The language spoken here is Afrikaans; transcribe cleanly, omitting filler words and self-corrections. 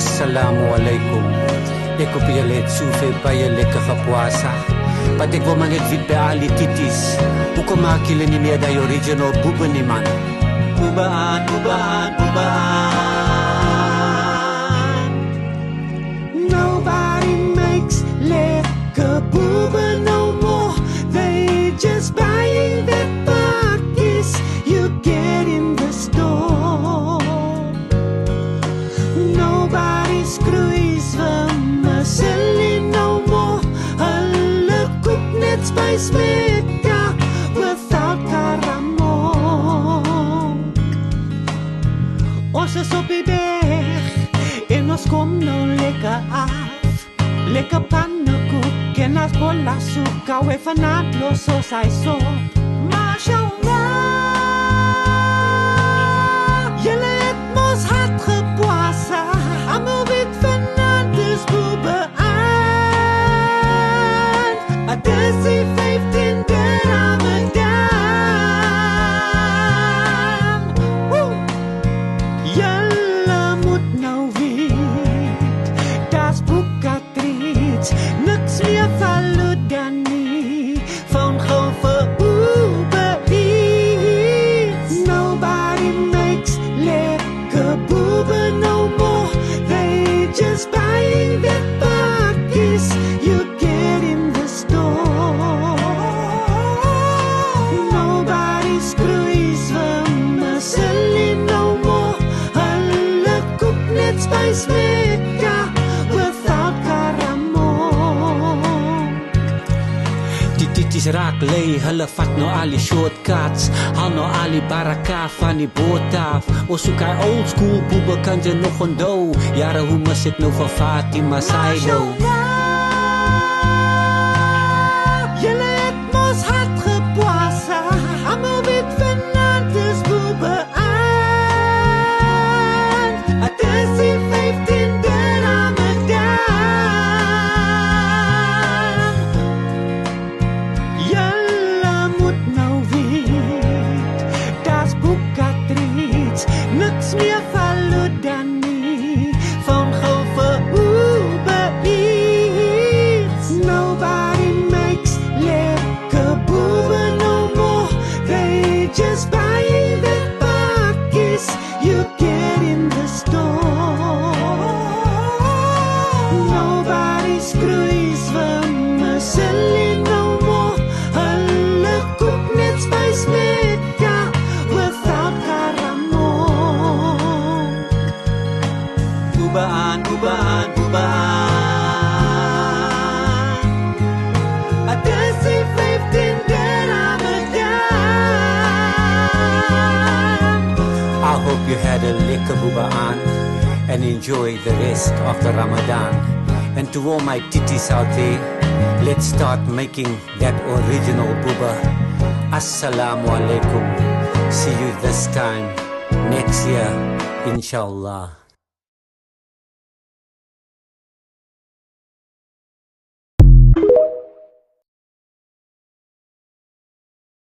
Assalamualaikum. Eko piyalet sufe payale kakapuasa. Patik wo manit vit pe ali titis. Uko makile ni niya day original buba ni man. Bubaan, bubaan, bubaan. Nobody makes liquor booba no more. They just buying that buckets you get in the store. Nobody screws from a selling no more. Hulle koek net spice maker without karamon. Ons is op die berg en ons kom nou lekker af. Lekker pannenkoek en as bolla soek. Hou even naadloos soos hy so. Mashallah, julle het mos hard gepoasa. Almal weet vanaand is boebe aan. Het is die 15de Ramadan. Julle moet nou weet, das boekatreeds, niks meer verloot dan nie, van gauw vir Uber Eats. Nobody makes lekker boebe no more. They just buying that buckets you get in the store. Nobody screws from a selling no more. Hulle koek net spice maker without karamon. Die titis raak lei, hulle vat nou al die shortcuts. Haal nou al die baraka van die boot af. Ons soek hy old school boebe, kan jy nog onthou? Jare hoe mis ek nou van Fatima Saido. Julle het mos hard gepoasa. Almal weet vanaand is boebe aan. Het is die 15de Ramadan. Julle moet nou weet, das boekatreeds, niks meer verloot dan nie, van gauw vir Uber Eats. Nobody makes lekker boebe no more. They just buying that buckets you get in the store. Nobody screws from a selling no more. Hulle koek net spice maker without karamon. Bubaan, bubaan, bubaan. Het is die 15de Ramadan. I hope you had a lekker bubaan and enjoy the rest of the Ramadan. And to all my titis out there, let's start making that original buba. Assalamualaikum. See you this time next year, inshallah.